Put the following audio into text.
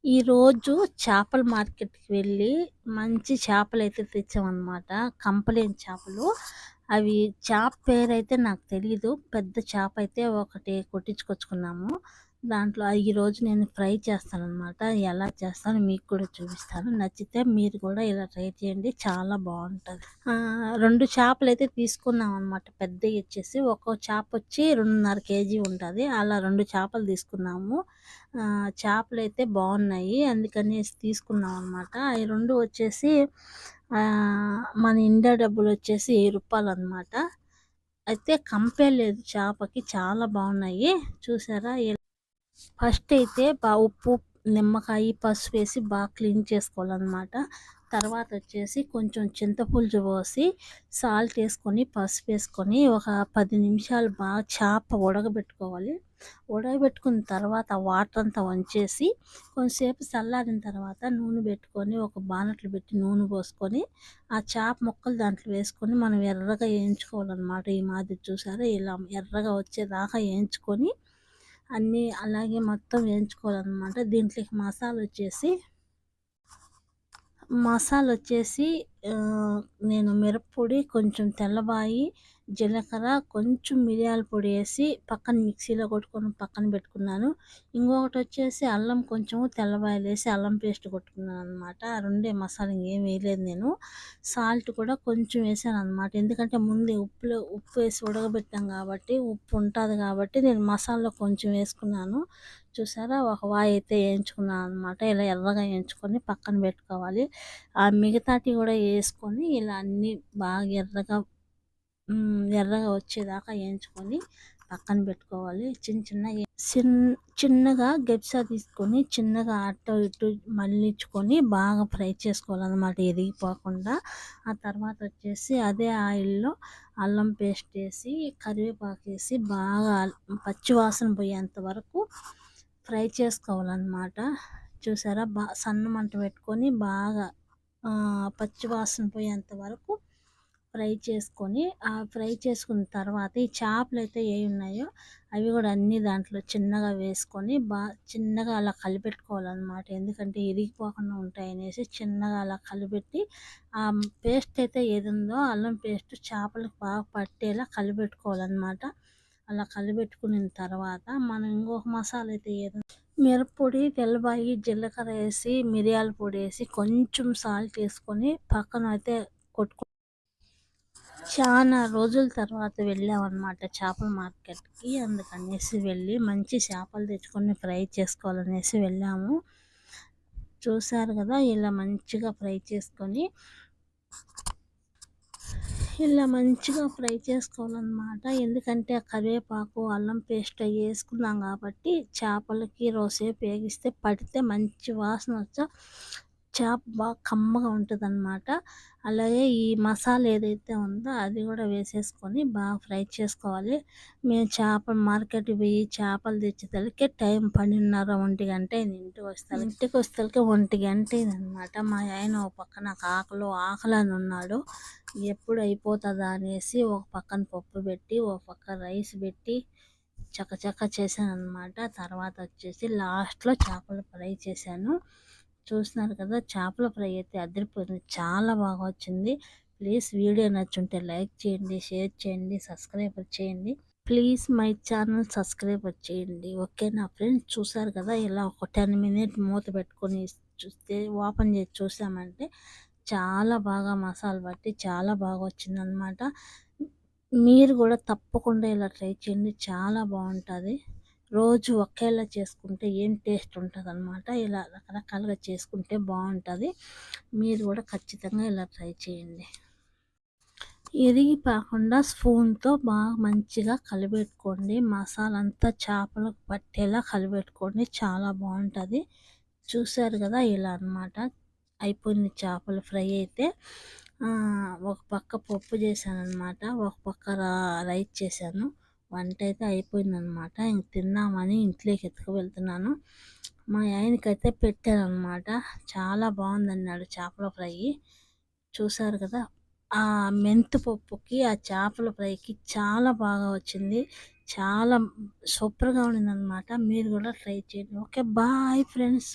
ఈరోజు చేపల మార్కెట్‌కి వెళ్ళి మంచి చేపలైతే తెచ్చామనమాట. కంపలేని చేపలు. అవి చేప పేరైతే నాకు తెలీదు. పెద్ద చేపయితే ఒకటి కొట్టించుకొచ్చుకున్నాము. దాంట్లో ఈరోజు నేను ఫ్రై చేస్తాననమాట. ఎలా చేస్తానో మీకు కూడా చూపిస్తాను. నచ్చితే మీరు కూడా ఇలా ట్రై చేయండి. చాలా బావుంటది. 2 చేపలైతే తీసుకున్నామనమాట. పెద్దయొచ్చేసి ఒక్కో చేపొచ్చి 2.5 కేజీ ఉంటది. అలా 2 చేపలు తీసుకున్నాము. చేపలైతే బావున్నాయి. అందుకనేసి తీసుకున్నామనమాట. అయి 2 వచ్చేసి మన ఇండియా డబ్బులొచ్చేసి రూ. 1000 అయితే కంపే లేదు చేపకి. చాలా బావున్నాయి. చూసారా? ఫస్ట్ అయితే ఉప్పు, నిమ్మకాయ, పసుపేసి బాగా క్లీన్ చేసుకోవాలన్నమాట. తర్వాత వచ్చేసి కొంచెం చింతపులుసు పోసి, సాల్ట్ వేసుకొని, పసుపు వేసుకొని ఒక 10 నిమిషాలు బాగా చేప ఉడకబెట్టుకోవాలి. ఉడకబెట్టుకున్న తర్వాత వాటర్ అంతా వంచేసి కొంచెంసేపు చల్లారిన తర్వాత నూనె పెట్టుకొని ఒక బాణట్లు పెట్టి నూనె పోసుకొని ఆ చేప ముక్కలు దాంట్లో వేసుకొని మనం ఎర్రగా వేయించుకోవాలన్నమాట. ఈ మాదిరి చూసారా? ఇలా ఎర్రగా వచ్చేదాకా వేయించుకొని అన్నీ అలాగే మొత్తం వేయించుకోవాలన్నమాట. దీంట్లోకి మసాలా వచ్చేసి నేను మిరప్పొడి, కొంచెం తెల్లబాయి, జీలకర్ర, కొంచెం మిరియాల పొడి వేసి పక్కన మిక్సీలో కొట్టుకొని పక్కన పెట్టుకున్నాను. ఇంకొకటి వచ్చేసి అల్లం, కొంచెము తెల్లబాయలు వేసి అల్లం పేస్ట్ కొట్టుకున్నాను అనమాట. ఆ రెండే మసాలా ఇంకేం వేయలేదు నేను. సాల్ట్ కూడా కొంచెం వేసాను అనమాట. ఎందుకంటే ముందే ఉప్పు వేసి ఉడకబెట్టాం కాబట్టి ఉప్పు ఉంటుంది కాబట్టి నేను మసాలా కొంచెం వేసుకున్నాను. చూసారా? ఒక వాయి అయితే వేయించుకున్నాను అనమాట. ఇలా ఎర్రగా వేయించుకొని పక్కన పెట్టుకోవాలి. ఆ మిగతాటి కూడా వేసుకొని ఇలా అన్నీ బాగా ఎర్రగా వచ్చేదాకా వేయించుకొని పక్కన పెట్టుకోవాలి. చిన్నగా గెప్సా తీసుకొని చిన్నగా అటు ఇటు మళ్ళించుకొని బాగా ఫ్రై చేసుకోవాలన్నమాట, ఎరిగిపోకుండా. ఆ తర్వాత వచ్చేసి అదే ఆయిల్లో అల్లం పేస్ట్ వేసి కరివేపాకు వేసి బాగా పచ్చివాసన పోయేంత వరకు ఫ్రై చేసుకోవాలన్నమాట. చూసారా? సన్న మంట పెట్టుకొని బాగా పచ్చివాసన పోయేంత వరకు ఫ్రై చేసుకొని, ఆ ఫ్రై చేసుకున్న తర్వాత ఈ చేపలు అయితే ఏవి ఉన్నాయో అవి కూడా అన్నీ దాంట్లో చిన్నగా వేసుకొని చిన్నగా అలా కలిపెట్టుకోవాలన్నమాట. ఎందుకంటే ఇరిగిపోకుండా ఉంటాయనేసి చిన్నగా అలా కలిపెట్టి ఆ పేస్ట్ అయితే ఏది ఉందో అల్లం పేస్ట్ చేపలకు బాగా పట్టేలా కలిపెట్టుకోవాలన్నమాట. అలా కలిపెట్టుకున్న తర్వాత మనం ఇంకొక మసాలా అయితే మిరప్పొడి, తెల్లబాయి, జీలకర్ర వేసి మిరియాల పొడి వేసి కొంచెం సాల్ట్ వేసుకొని పక్కన అయితే చాలా రోజుల తర్వాత వెళ్ళామన్నమాట చేపల మార్కెట్కి. అందుకనేసి వెళ్ళి మంచి చేపలు తెచ్చుకొని ఫ్రై చేసుకోవాలనేసి వెళ్ళాము. చూసారు కదా? ఇలా మంచిగా ఫ్రై చేసుకొని ఇలా మంచిగా ఫ్రై చేసుకోవాలన్నమాట. ఎందుకంటే ఆ కరివేపాకు, అల్లం పేస్ట్ అవి వేసుకున్నాం కాబట్టి చేపలకి రోసేపు వేగిస్తే పడితే మంచి వాసన చేప బాగా కమ్మగా ఉంటుందన్నమాట. అలాగే ఈ మసాలా ఏదైతే ఉందో అది కూడా వేసేసుకొని బాగా ఫ్రై చేసుకోవాలి. మేము చేపల మార్కెట్కి పోయి చేపలు తెచ్చేసరికి టైం 12:30, 1 గంట అయింది. ఇంటికి వస్తలకి 1 గంట అయిందనమాట. మా ఆయన ఒక పక్క నాకు ఆకలని ఉన్నాడు. ఎప్పుడు అయిపోతుందా అనేసి ఒక పక్కన పప్పు పెట్టి ఒక పక్క రైస్ పెట్టి చకచక చేశానన్నమాట. తర్వాత వచ్చేసి లాస్ట్లో చేపల ఫ్రై చేశాను. చూస్తున్నారు కదా? చేపల ఫ్రై అయితే అదిరిపోయింది. చాలా బాగా వచ్చింది. ప్లీజ్ వీడియో నచ్చుంటే లైక్ చేయండి, షేర్ చేయండి, సబ్స్క్రైబ్ చేయండి. ప్లీజ్ మై ఛానల్ సబ్స్క్రైబ్ చేయండి. ఓకేనా ఫ్రెండ్స్? చూసారు కదా? ఇలా ఒక 10 మినిట్ మూత పెట్టుకొని చూస్తే ఓపెన్ చేసి చూసామంటే చాలా బాగా మసాలా పట్టి చాలా బాగా వచ్చిందనమాట. మీరు కూడా తప్పకుండా ఇలా ట్రై చేయండి. చాలా బాగుంటుంది. రోజు ఒకేలా చేసుకుంటే ఏం టేస్ట్ ఉంటుంది అనమాట. ఇలా రకరకాలుగా చేసుకుంటే బాగుంటుంది. మీరు కూడా ఖచ్చితంగా ఇలా ట్రై చేయండి. ఇరిగిపోకుండా స్పూన్తో బాగా మంచిగా కలిపెట్టుకోండి. మసాలా అంతా చేపలకు పట్టేలా కలిపెట్టుకోండి. చాలా బాగుంటుంది. చూసారు కదా? ఇలా అనమాట అయిపోయింది చేపల ఫ్రై అయితే. ఒక పక్క పప్పు చేశాను అనమాట, ఒక పక్క రైస్ చేశాను. వంట అయితే అయిపోయిందనమాట. ఇంక తిందామని ఇంట్లోకి వెళ్తున్నాను. మా ఆయనకైతే పెట్టాను అనమాట. చాలా బాగుందన్నాడు చేపల ఫ్రై. చూసారు కదా? ఆ మెంతిపప్పుకి ఆ చేపల ఫ్రైకి చాలా బాగా వచ్చింది. చాలా సూపర్గా ఉండిందనమాట. మీరు కూడా ట్రై చేయండి. Okay, bye friends.